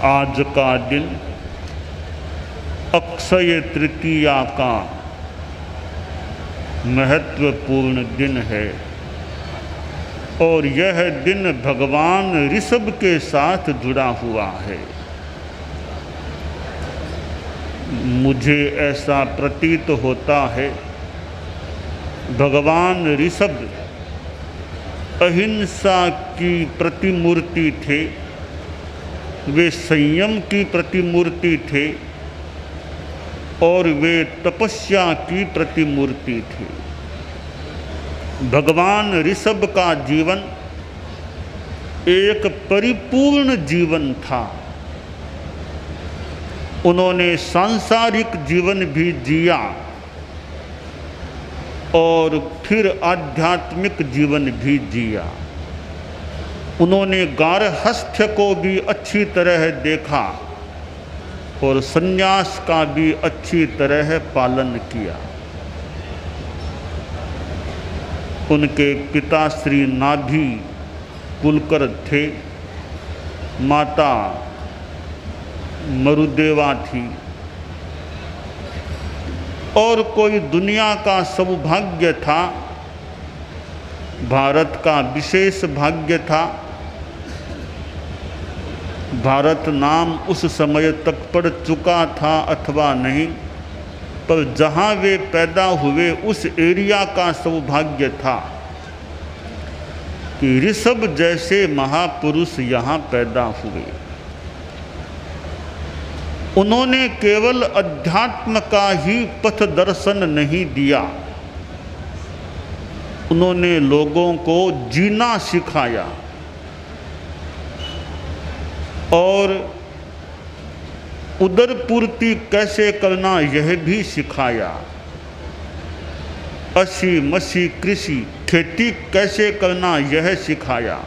आज का दिन अक्षय तृतीया का महत्वपूर्ण दिन है और यह दिन भगवान ऋषभ के साथ जुड़ा हुआ है। मुझे ऐसा प्रतीत होता है भगवान ऋषभ अहिंसा की प्रतिमूर्ति थे, वे संयम की प्रतिमूर्ति थे और वे तपस्या की प्रतिमूर्ति थे। भगवान ऋषभ का जीवन एक परिपूर्ण जीवन था। उन्होंने सांसारिक जीवन भी जिया और फिर आध्यात्मिक जीवन भी जिया। उन्होंने गारहस्थ्य को भी अच्छी तरह देखा और संन्यास का भी अच्छी तरह पालन किया। उनके पिता श्री नाभि कुलकर थे, माता मरुदेवा थी और कोई दुनिया का सौभाग्य था, भारत का विशेष भाग्य था। भारत नाम उस समय तक पड़ चुका था अथवा नहीं, पर जहाँ वे पैदा हुए उस एरिया का सौभाग्य था कि ऋषभ जैसे महापुरुष यहाँ पैदा हुए। उन्होंने केवल अध्यात्म का ही पथ दर्शन नहीं दिया, उन्होंने लोगों को जीना सिखाया और उदर पूर्ति कैसे करना यह भी सिखाया। असी मसी कृषि खेती कैसे करना यह सिखाया।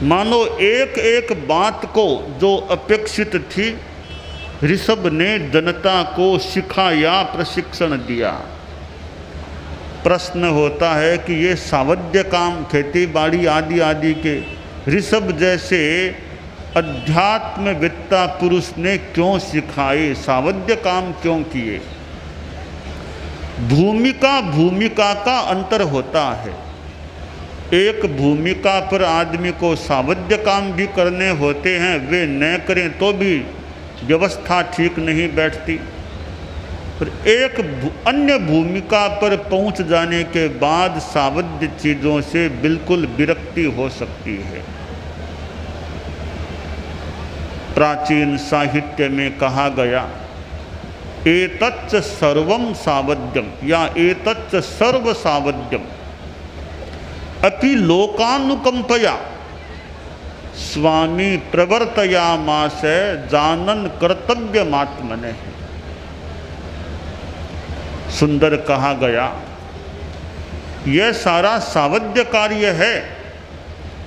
मानो एक एक बात को जो अपेक्षित थी ऋषभ ने जनता को सिखाया, प्रशिक्षण दिया। प्रश्न होता है कि ये सावध्य काम खेती बाड़ी आदि आदि के ऋषभ जैसे अध्यात्मवेत्ता पुरुष ने क्यों सिखाए, सावध्य काम क्यों किए। भूमिका का अंतर होता है। एक भूमिका पर आदमी को सावध्य काम भी करने होते हैं, वे न करें तो भी व्यवस्था ठीक नहीं बैठती। पर एक अन्य भूमिका पर पहुंच जाने के बाद सावध्य चीज़ों से बिल्कुल विरक्ति हो सकती है। प्राचीन साहित्य में कहा गया एतच्च सर्वं सावध्यम या एतच्च सर्व सावध्यम अपि लोकानुकंपया स्वामी प्रवर्तयामास जानन कर्तव्यमात्मने। सुंदर कहा गया यह सारा सावध्य कार्य है,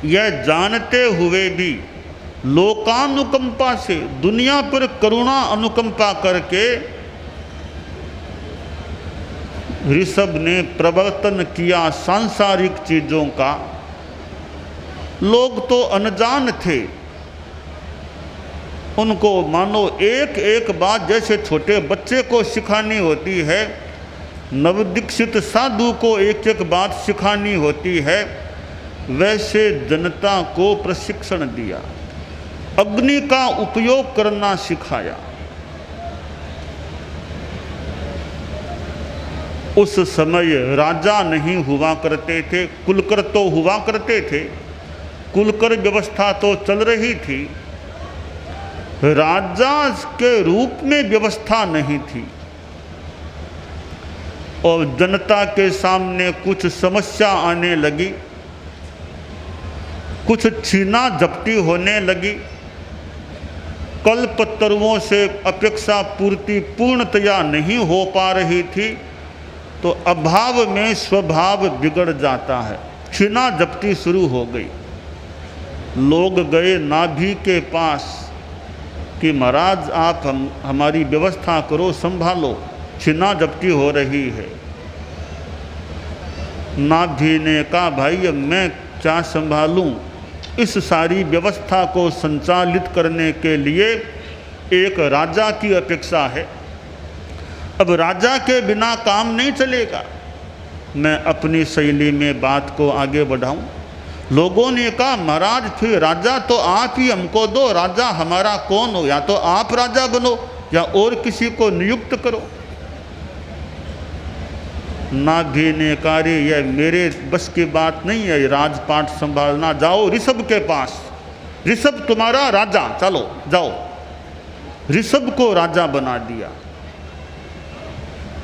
यह जानते हुए भी लोकानुकंपा से दुनिया पर करुणा अनुकंपा करके ऋषभ ने प्रवर्तन किया सांसारिक चीज़ों का। लोग तो अनजान थे, उनको मानो एक एक बात जैसे छोटे बच्चे को सिखानी होती है, नवदीक्षित साधु को एक एक बात सिखानी होती है, वैसे जनता को प्रशिक्षण दिया, अग्नि का उपयोग करना सिखाया। उस समय राजा नहीं हुआ करते थे, कुलकर तो हुआ करते थे, कुलकर व्यवस्था तो चल रही थी, राजा के रूप में व्यवस्था नहीं थी। और जनता के सामने कुछ समस्या आने लगी, कुछ छीना झपटी होने लगी, कल्पतरुओं से अपेक्षा पूर्ति पूर्णतया नहीं हो पा रही थी, तो अभाव में स्वभाव बिगड़ जाता है, छीना झपटी शुरू हो गई। लोग गए नाभि के पास कि महाराज आप हमारी व्यवस्था करो, संभालो, छीना झपटी हो रही है। नाभि ने कहा भाई अब मैं क्या संभालूं, इस सारी व्यवस्था को संचालित करने के लिए एक राजा की अपेक्षा है। अब राजा के बिना काम नहीं चलेगा। मैं अपनी शैली में बात को आगे बढ़ाऊं। लोगों ने कहा महाराज फिर राजा तो आप ही हमको दो, राजा हमारा कौन हो, या तो आप राजा बनो या और किसी को नियुक्त करो। नाभि ने कहा रे यह मेरे बस की बात नहीं है राजपाट संभालना, जाओ ऋषभ के पास, ऋषभ तुम्हारा राजा, चलो जाओ। ऋषभ को राजा बना दिया।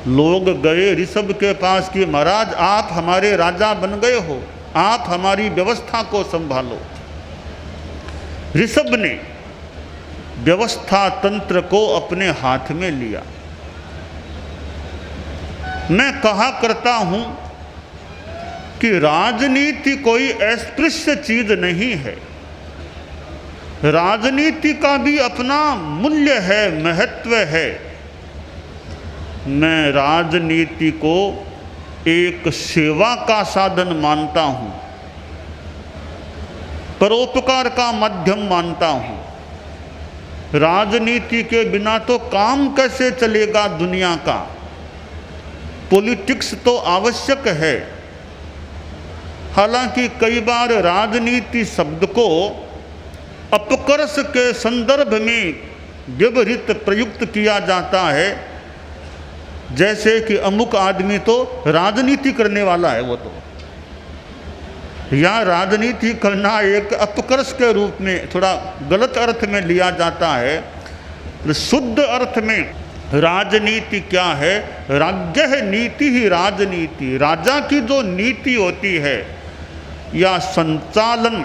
लोग गए ऋषभ के पास कि महाराज आप हमारे राजा बन गए हो, आप हमारी व्यवस्था को संभालो। ऋषभ ने व्यवस्था तंत्र को अपने हाथ में लिया। मैं कहा करता हूं कि राजनीति कोई अस्पृश्य चीज नहीं है। राजनीति का भी अपना मूल्य है, महत्व है। मैं राजनीति को एक सेवा का साधन मानता हूं, परोपकार का माध्यम मानता हूं। राजनीति के बिना तो काम कैसे चलेगा दुनिया का। पॉलिटिक्स तो आवश्यक है। हालांकि कई बार राजनीति शब्द को अपकर्ष के संदर्भ में व्यवहित प्रयुक्त किया जाता है, जैसे कि अमुक आदमी तो राजनीति करने वाला है। वो तो या राजनीति करना एक अपकर्ष के रूप में थोड़ा गलत अर्थ में लिया जाता है। शुद्ध अर्थ में राजनीति क्या है? राज्य नीति ही राजनीति। राजा की जो नीति होती है या संचालन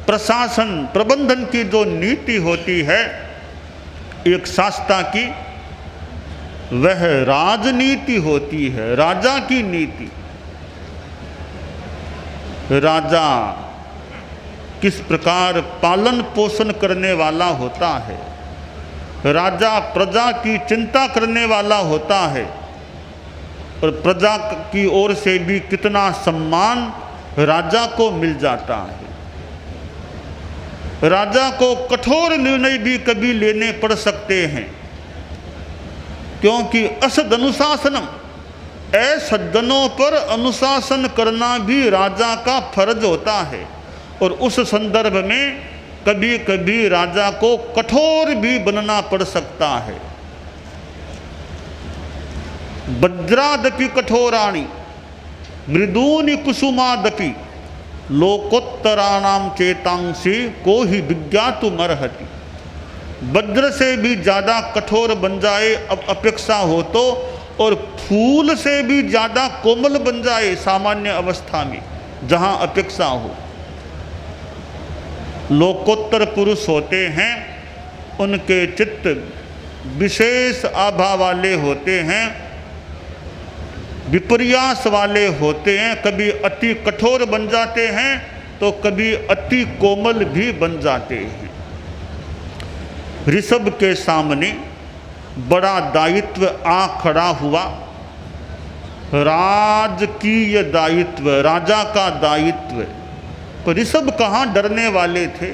प्रशासन प्रबंधन की जो नीति होती है एक शास्त्र की, वह राजनीति होती है, राजा की नीति। राजा किस प्रकार पालन पोषण करने वाला होता है, राजा प्रजा की चिंता करने वाला होता है, और प्रजा की ओर से भी कितना सम्मान राजा को मिल जाता है। राजा को कठोर निर्णय भी कभी लेने पड़ सकते हैं, क्योंकि असदनुशासनम, असज्जनों पर अनुशासन करना भी राजा का फर्ज होता है। और उस संदर्भ में कभी कभी राजा को कठोर भी बनना पड़ सकता है। वज्रादपि कठोराणि मृदूनि कुसुमादपि लोकोत्तराणाम चेतांसी को ही विज्ञातुमर्हति। वज्र से भी ज़्यादा कठोर बन जाए अब अपेक्षा हो तो, और फूल से भी ज़्यादा कोमल बन जाए सामान्य अवस्था में जहाँ अपेक्षा हो। लोकोत्तर पुरुष होते हैं, उनके चित्त विशेष आभा वाले होते हैं, विपर्यास वाले होते हैं। कभी अति कठोर बन जाते हैं तो कभी अति कोमल भी बन जाते हैं। ऋषभ के सामने बड़ा दायित्व आ खड़ा हुआ, राजकीय दायित्व, राजा का दायित्व। तो ऋषभ कहाँ डरने वाले थे।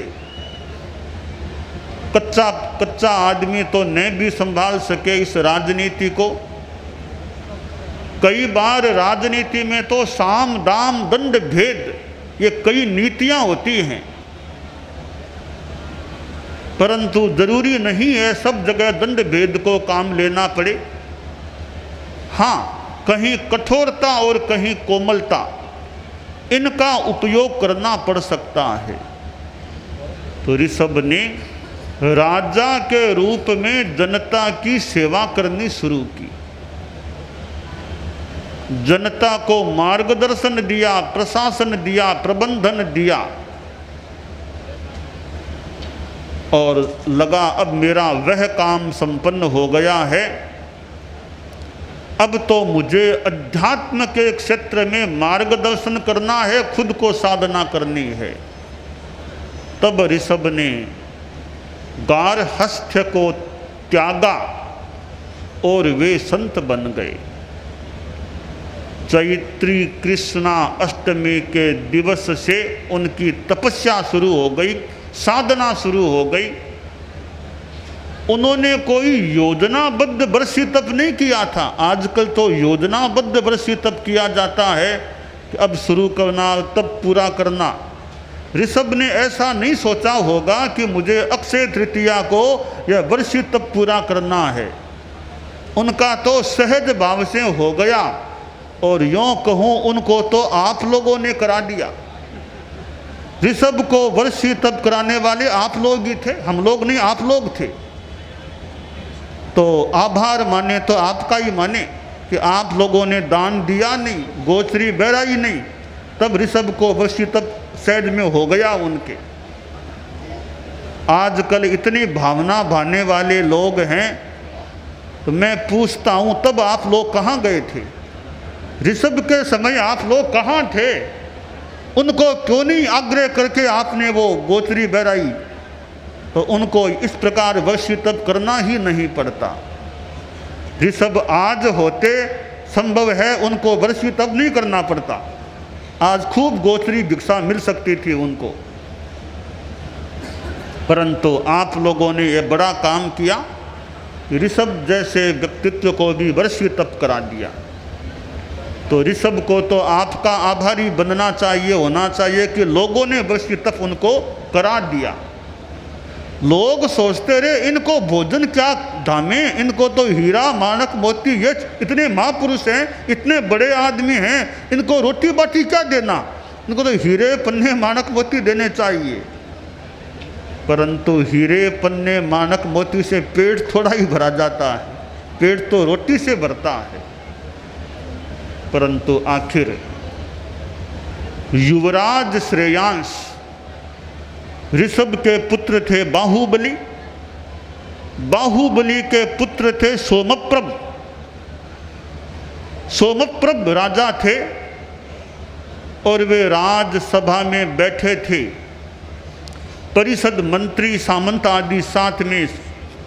कच्चा आदमी तो नहीं भी संभाल सके इस राजनीति को। कई बार राजनीति में तो साम दाम दंड भेद ये कई नीतियां होती हैं, परंतु जरूरी नहीं है सब जगह दंड भेद को काम लेना पड़े। हाँ, कहीं कठोरता और कहीं कोमलता, इनका उपयोग करना पड़ सकता है। तो ऋषभ ने राजा के रूप में जनता की सेवा करनी शुरू की, जनता को मार्गदर्शन दिया, प्रशासन दिया, प्रबंधन दिया, और लगा अब मेरा वह काम संपन्न हो गया है, अब तो मुझे अध्यात्म के क्षेत्र में मार्गदर्शन करना है, खुद को साधना करनी है। तब ऋषभ ने गार्हस्थ्य को त्यागा और वे संत बन गए। चैत्री कृष्णा अष्टमी के दिवस से उनकी तपस्या शुरू हो गई, साधना शुरू हो गई। उन्होंने कोई योजनाबद्ध वर्षी तप नहीं किया था। आजकल तो योजनाबद्ध वर्षी तप किया जाता है कि अब शुरू करना, तब पूरा करना। ऋषभ ने ऐसा नहीं सोचा होगा कि मुझे अक्षय तृतीया को यह वर्षी तप पूरा करना है। उनका तो सहज भाव से हो गया, और यूँ कहूँ उनको तो आप लोगों ने करा दिया। ऋषभ को वर्षी तप कराने वाले आप लोग ही थे, हम लोग नहीं, आप लोग थे। तो आभार माने तो आपका ही माने कि आप लोगों ने दान दिया नहीं, गोचरी बहराई नहीं, तब ऋषभ को वर्षी तप सहज में हो गया उनके। आजकल इतनी भावना भाने वाले लोग हैं, तो मैं पूछता हूँ तब आप लोग कहाँ गए थे? ऋषभ के समय आप लोग कहाँ थे? उनको क्यों नहीं आग्रह करके आपने वो गोचरी बहराई? तो उनको इस प्रकार वर्षी तप करना ही नहीं पड़ता। ऋषभ आज होते, संभव है उनको वर्षी तप नहीं करना पड़ता, आज खूब गोचरी भिक्षा मिल सकती थी उनको। परंतु आप लोगों ने ये बड़ा काम किया कि ऋषभ जैसे व्यक्तित्व को भी वर्षी तप करा दिया। तो ऋषभ को तो आपका आभारी बनना चाहिए, होना चाहिए कि लोगों ने वर्षी तप उनको करा दिया। लोग सोचते रहे इनको भोजन क्या धामे, इनको तो हीरा माणक मोती, ये इतने महापुरुष हैं, इतने बड़े आदमी हैं, इनको रोटी बाटी क्या देना, इनको तो हीरे पन्ने माणक मोती देने चाहिए। परंतु हीरे पन्ने माणक मोती से पेट थोड़ा ही भरा जाता है, पेट तो रोटी से भरता है। परंतु आखिर युवराज श्रेयांश ऋषभ के पुत्र थे बाहुबली, बाहुबली के पुत्र थे सोमप्रभ। सोमप्रभ राजा थे और वे राजसभा में बैठे थे। परिषद मंत्री सामंत आदि साथ में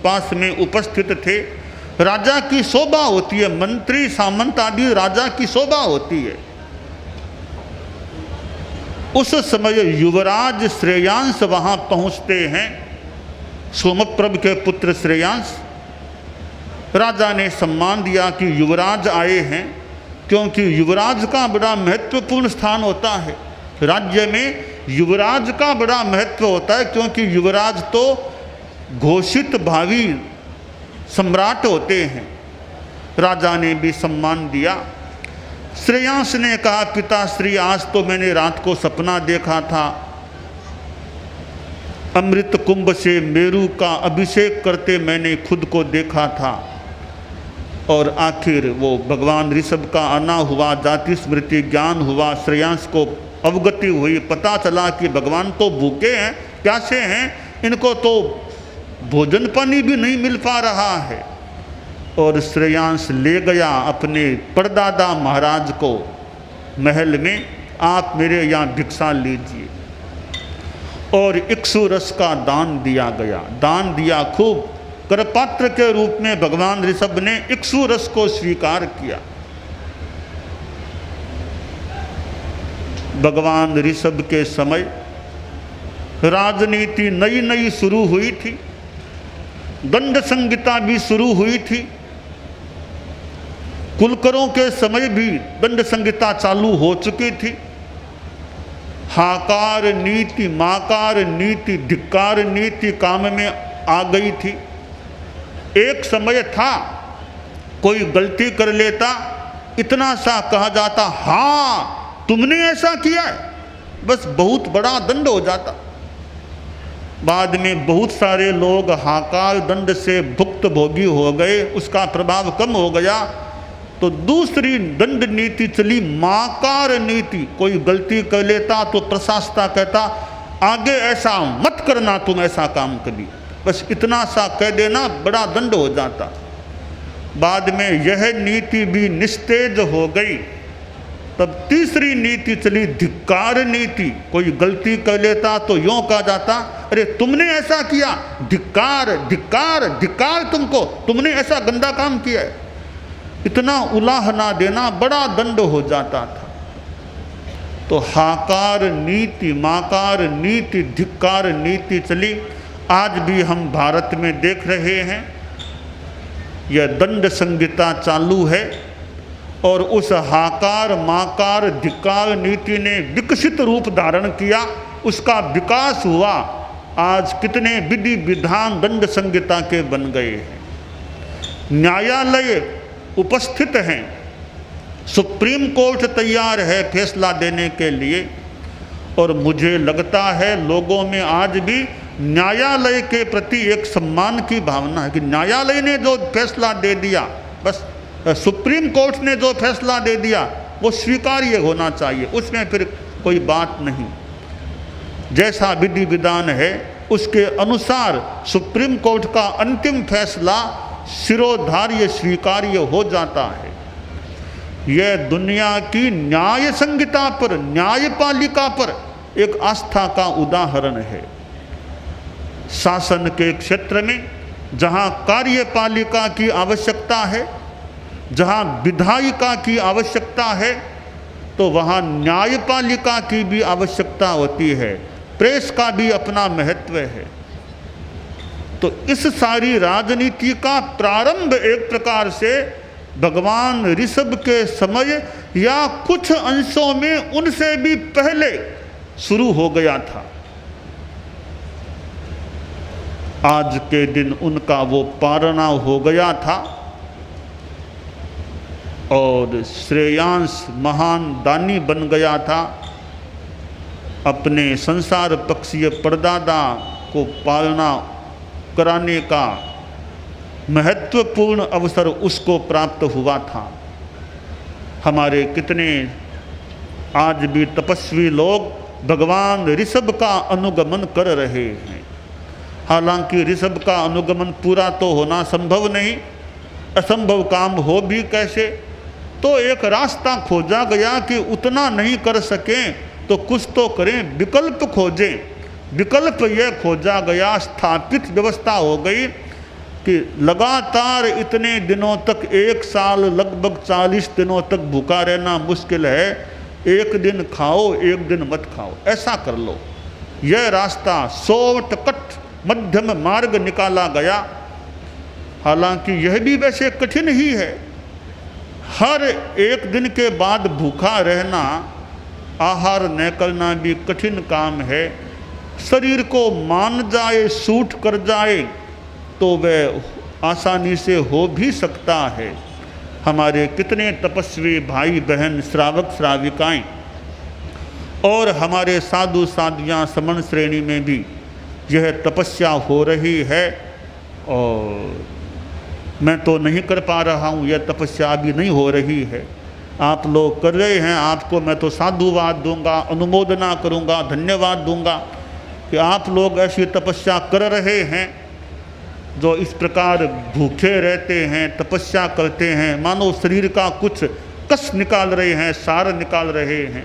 पास में उपस्थित थे। राजा की शोभा होती है, मंत्री सामंत आदि राजा की शोभा होती है। उस समय युवराज श्रेयांश वहां पहुंचते हैं, सोमप्रभ के पुत्र श्रेयांश। राजा ने सम्मान दिया कि युवराज आए हैं, क्योंकि युवराज का बड़ा महत्वपूर्ण स्थान होता है राज्य में। युवराज का बड़ा महत्व होता है, क्योंकि युवराज तो घोषित भावी सम्राट होते हैं। राजा ने भी सम्मान दिया। श्रेयांश ने कहा, पिताश्री आज तो मैंने रात को सपना देखा था, अमृत कुंभ से मेरू का अभिषेक करते मैंने खुद को देखा था, और आखिर वो भगवान ऋषभ का आना हुआ, जाति स्मृति ज्ञान हुआ, श्रेयांश को अवगति हुई, पता चला कि भगवान तो भूखे हैं, प्यासे हैं, इनको तो भोजन पानी भी नहीं मिल पा रहा है। और श्रेयांश ले गया अपने परदादा महाराज को महल में, आप मेरे यहाँ भिक्षा लीजिए। और इक्षु रस का दान दिया गया, दान दिया खूब। करपात्र के रूप में भगवान ऋषभ ने इक्षु रस को स्वीकार किया। भगवान ऋषभ के समय राजनीति नई नई शुरू हुई थी, दंड संहिता भी शुरू हुई थी। कुलकरों के समय भी दंड संहिता चालू हो चुकी थी। हाकार नीति, माकार नीति, धिक्कार नीति काम में आ गई थी। एक समय था कोई गलती कर लेता, इतना सा कहा जाता, हाँ तुमने ऐसा किया है, बस बहुत बड़ा दंड हो जाता। बाद में बहुत सारे लोग हाकार दंड से भुक्तभोगी हो गए, उसका प्रभाव कम हो गया, तो दूसरी दंड नीति चली, माकार नीति। कोई गलती कर लेता तो प्रशासता कहता, आगे ऐसा मत करना, तुम ऐसा काम कभी, बस इतना सा कह देना, बड़ा दंड हो जाता। बाद में यह नीति भी निस्तेज हो गई। तब तीसरी नीति चली, धिक्कार नीति। कोई गलती कर लेता तो यूँ कहा जाता, अरे तुमने ऐसा किया, धिक्कार धिक्कार धिक्कार तुमको, तुमने ऐसा गंदा काम किया है। इतना उलाहना देना बड़ा दंड हो जाता था। तो हाकार नीति, माकार नीति, धिक्कार नीति चली। आज भी हम भारत में देख रहे हैं, यह दंड संहिता चालू है और उस हाकार माकार धिक्कार नीति ने विकसित रूप धारण किया, उसका विकास हुआ। आज कितने विधि विधान दंड संहिता के बन गए हैं। न्यायालय उपस्थित हैं, सुप्रीम कोर्ट तैयार है फैसला देने के लिए। और मुझे लगता है लोगों में आज भी न्यायालय के प्रति एक सम्मान की भावना है कि न्यायालय ने जो फैसला दे दिया, बस सुप्रीम कोर्ट ने जो फैसला दे दिया वो स्वीकार्य होना चाहिए, उसमें फिर कोई बात नहीं। जैसा विधि विधान है उसके अनुसार सुप्रीम कोर्ट का अंतिम फैसला शिरोधार्य स्वीकार्य हो जाता है। यह दुनिया की न्याय संहिता पर, न्यायपालिका पर एक आस्था का उदाहरण है। शासन के क्षेत्र में जहाँ कार्यपालिका की आवश्यकता है, जहाँ विधायिका की आवश्यकता है, तो वहाँ न्यायपालिका की भी आवश्यकता होती है। प्रेस का भी अपना महत्व है। तो इस सारी राजनीति का प्रारंभ एक प्रकार से भगवान ऋषभ के समय या कुछ अंशों में उनसे भी पहले शुरू हो गया था। आज के दिन उनका वो पारणा हो गया था और श्रेयांश महान दानी बन गया था। अपने संसार पक्षीय परदादा को पालना कराने का महत्वपूर्ण अवसर उसको प्राप्त हुआ था। हमारे कितने आज भी तपस्वी लोग भगवान ऋषभ का अनुगमन कर रहे हैं। हालांकि ऋषभ का अनुगमन पूरा तो होना संभव नहीं, असंभव काम हो भी कैसे। तो एक रास्ता खोजा गया कि उतना नहीं कर सकें तो कुछ तो करें, विकल्प खोजें। विकल्प यह खोजा गया, स्थापित व्यवस्था हो गई कि लगातार इतने दिनों तक, एक साल लगभग 40 दिनों तक भूखा रहना मुश्किल है। एक दिन खाओ, एक दिन मत खाओ, ऐसा कर लो। यह रास्ता शॉर्टकट मध्यम मार्ग निकाला गया। हालांकि यह भी वैसे कठिन ही है। हर एक दिन के बाद भूखा रहना, आहार न करना भी कठिन काम है। शरीर को मान जाए, सूट कर जाए तो वह आसानी से हो भी सकता है। हमारे कितने तपस्वी भाई बहन, श्रावक श्राविकाएं और हमारे साधु साध्वियाँ समण श्रेणी में भी यह तपस्या हो रही है। और मैं तो नहीं कर पा रहा हूँ, यह तपस्या अभी नहीं हो रही है। आप लोग कर रहे हैं, आपको मैं तो साधुवाद दूंगा, अनुमोदना करूंगा, धन्यवाद दूंगा कि आप लोग ऐसी तपस्या कर रहे हैं। जो इस प्रकार भूखे रहते हैं, तपस्या करते हैं, मानो शरीर का कुछ कस निकाल रहे हैं, सार निकाल रहे हैं।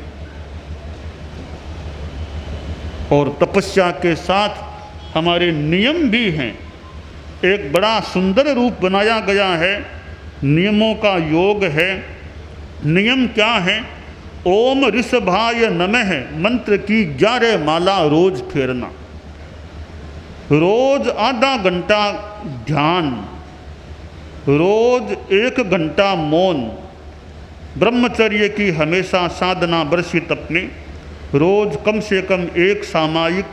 और तपस्या के साथ हमारे नियम भी हैं। एक बड़ा सुंदर रूप बनाया गया है, नियमों का योग है। नियम क्या है? ओम ऋषभाय नमः मंत्र की 11 माला रोज फेरना, रोज आधा घंटा ध्यान, रोज 1 घंटा मौन, ब्रह्मचर्य की हमेशा साधना वर्षित अपने, रोज कम से कम 1 सामायिक,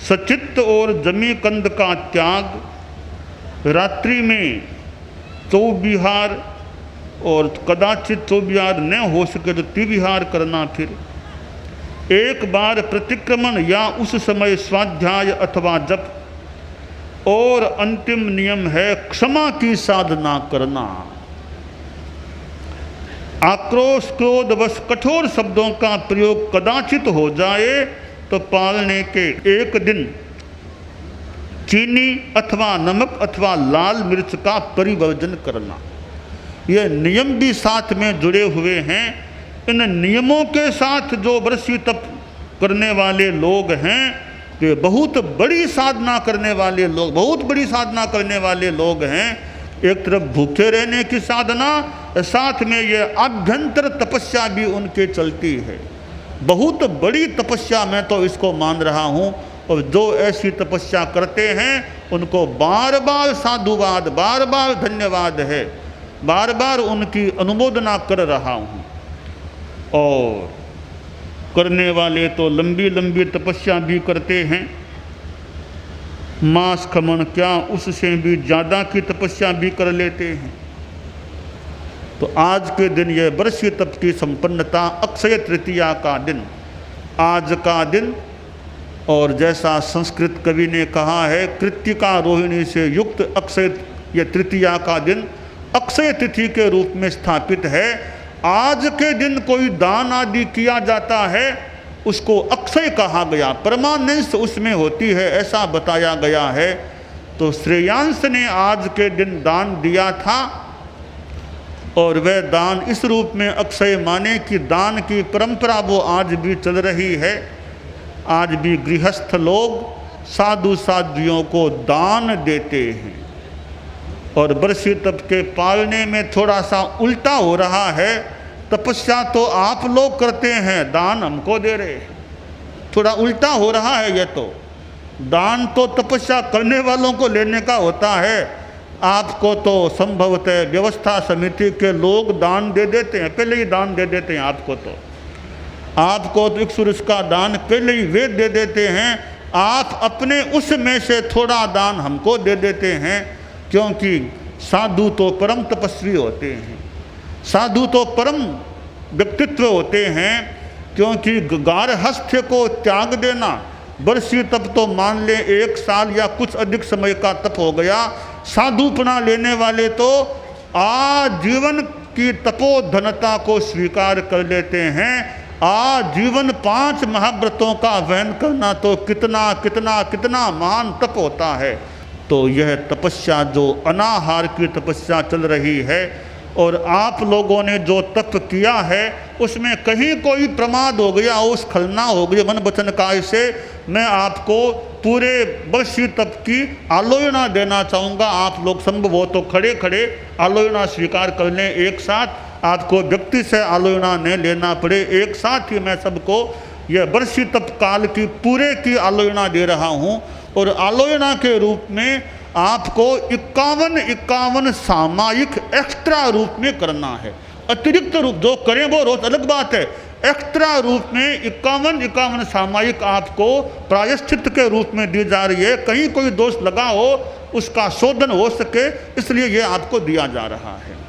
सचित्त और जमी कंद का त्याग, रात्रि में चौविहार और कदाचित चौविहार न हो सके तो त्रिविहार करना। फिर एक बार प्रतिक्रमण या उस समय स्वाध्याय अथवा जप। और अंतिम नियम है क्षमा की साधना करना। आक्रोश क्रोध वश कठोर शब्दों का प्रयोग कदाचित हो जाए तो पालने के 1 दिन चीनी अथवा नमक अथवा लाल मिर्च का परिवर्जन करना। ये नियम भी साथ में जुड़े हुए हैं। इन नियमों के साथ जो वर्षी तप करने वाले लोग हैं, वे बहुत बड़ी साधना करने वाले लोग, बहुत बड़ी साधना करने वाले लोग हैं। एक तरफ भूखे रहने की साधना, साथ में ये आभ्यंतर तपस्या भी उनके चलती है। बहुत बड़ी तपस्या मैं तो इसको मान रहा हूँ। और जो ऐसी तपस्या करते हैं उनको बार बार साधुवाद, बार बार धन्यवाद है, बार बार उनकी अनुमोदना कर रहा हूँ। और करने वाले तो लंबी लंबी तपस्या भी करते हैं, मास खमन क्या उससे भी ज़्यादा की तपस्या भी कर लेते हैं। तो आज के दिन यह वर्षीय तप की संपन्नता, अक्षय तृतीया का दिन, आज का दिन, और जैसा संस्कृत कवि ने कहा है, कृत्तिका रोहिणी से युक्त अक्षय, यह तृतीया का दिन अक्षय तिथि के रूप में स्थापित है। आज के दिन कोई दान आदि किया जाता है उसको अक्षय कहा गया, परमानेंस उसमें होती है ऐसा बताया गया है। तो श्रेयांश ने आज के दिन दान दिया था और वह दान इस रूप में अक्षय माने कि दान की परंपरा वो आज भी चल रही है। आज भी गृहस्थ लोग साधु साध्वियों को दान देते हैं। और वर्षीय तप के पालने में थोड़ा सा उल्टा हो रहा है, तपस्या तो आप लोग करते हैं, दान हमको दे रहे हैं। थोड़ा उल्टा हो रहा है ये तो। दान तो तपस्या करने वालों को लेने का होता है, आपको तो संभवतः व्यवस्था समिति के लोग दान दे देते हैं, पहले ही दान दे देते हैं आपको तो एक सुरुष का दान पहले ही वे दे देते हैं। आप अपने उसमें से थोड़ा दान हमको दे देते हैं, क्योंकि साधु तो परम तपस्वी होते हैं, साधु तो परम व्यक्तित्व होते हैं। क्योंकि गारहस्थ्य को त्याग देना, वर्षीय तप तो मान ले 1 साल या कुछ अधिक समय का तप हो गया। साधुपना लेने वाले तो आजीवन की तपोधनता को स्वीकार कर लेते हैं। आजीवन 5 महाव्रतों का वहन करना तो कितना कितना कितना महान तप होता है। तो यह तपस्या जो अनाहार की तपस्या चल रही है, और आप लोगों ने जो तप किया है उसमें कहीं कोई प्रमाद हो गया, उस खलना हो गई मन वचन काय से, मैं आपको पूरे वर्षीय तप की आलोचना देना चाहूँगा। आप लोग संभव हो तो खड़े खड़े आलोचना स्वीकार कर लें एक साथ, आपको व्यक्ति से आलोचना नहीं लेना पड़े। एक साथ ही मैं सबको यह वर्षीय तप काल की पूरे की आलोचना दे रहा हूँ। और आलोचना के रूप में आपको 51 सामायिक एक्स्ट्रा रूप में करना है। अतिरिक्त रूप जो करें वो रोज अलग बात है, एक्स्ट्रा रूप में 51 सामायिक आपको प्रायश्चित के रूप में दी जा रही है। कहीं कोई दोष लगा हो उसका शोधन हो सके, इसलिए ये आपको दिया जा रहा है।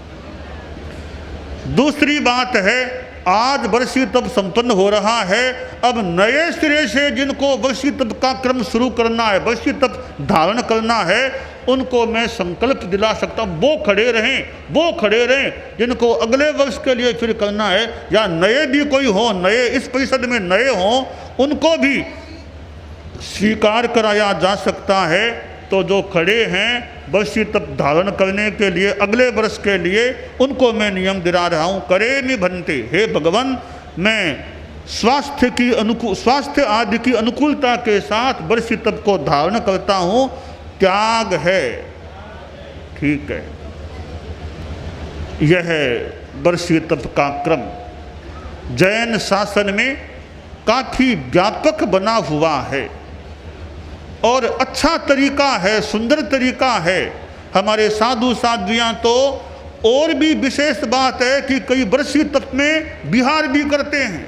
दूसरी बात है, आज वर्षीय तप संपन्न हो रहा है। अब नए सिरे से जिनको वर्षीय तप का क्रम शुरू करना है, वर्षीय तप धारण करना है, उनको मैं संकल्प दिला सकता हूँ, वो खड़े रहें जिनको अगले वर्ष के लिए फिर करना है, या नए भी कोई हो, नए इस परिषद में नए हों, उनको भी स्वीकार कराया जा सकता है। तो जो खड़े हैं वर्षीय तप धारण करने के लिए अगले वर्ष के लिए, उनको मैं नियम दिला रहा हूँ। करे नि भंते, हे भगवान, मैं स्वास्थ्य आदि की अनुकूलता के साथ वर्षीय तप को धारण करता हूँ। त्याग है, ठीक है, यह वर्षीय तप का क्रम जैन शासन में काफ़ी व्यापक बना हुआ है और अच्छा तरीका है, सुंदर तरीका है। हमारे साधु साध्वियाँ तो और भी विशेष बात है कि कई वर्षीय तप में विहार भी करते हैं,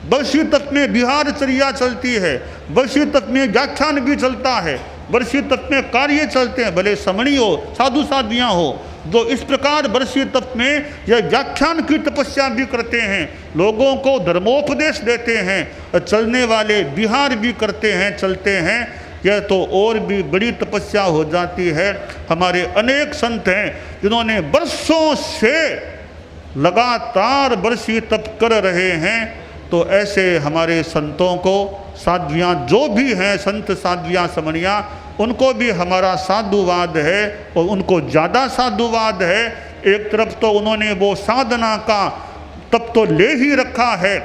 वर्षीय तप में विहार चर्या चलती है, वर्षीय तप में व्याख्यान भी चलता है, वर्षीय तप में कार्य चलते हैं, भले समणी हो साधु साध्वियाँ हो, जो इस प्रकार वर्षीय तप में यह व्याख्यान की तपस्या भी करते हैं, लोगों को धर्मोपदेश देते हैं, चलने वाले विहार भी करते हैं, चलते हैं। यह तो और भी बड़ी तपस्या हो जाती है। हमारे अनेक संत हैं जिन्होंने वर्षों से लगातार वर्षीय तप कर रहे हैं। तो ऐसे हमारे संतों को, साध्वियाँ जो भी हैं, संत साध्वियाँ समणियाँ, उनको भी हमारा साधुवाद है और उनको ज़्यादा साधुवाद है। एक तरफ तो उन्होंने वो साधना का तप तो ले ही रखा है,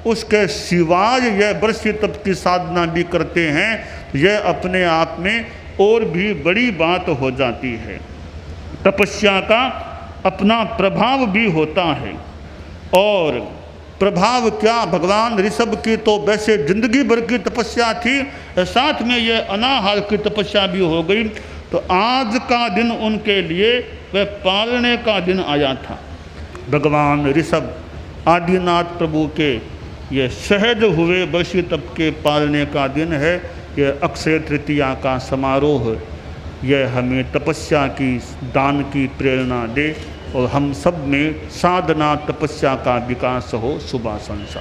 उसके सिवाय यह वर्षीय तप की साधना भी करते हैं। यह अपने आप में और भी बड़ी बात हो जाती है। तपस्या का अपना प्रभाव भी होता है। और प्रभाव क्या, भगवान ऋषभ की तो वैसे जिंदगी भर की तपस्या थी, साथ में ये अनाहार की तपस्या भी हो गई। तो आज का दिन उनके लिए वह पालने का दिन आया था। भगवान ऋषभ आदिनाथ प्रभु के ये सहज हुए वर्षी तप के पालने का दिन है। यह अक्षय तृतीया का समारोह यह हमें तपस्या की, दान की प्रेरणा दे और हम सब में साधना तपस्या का विकास हो। शुभ आशंसा।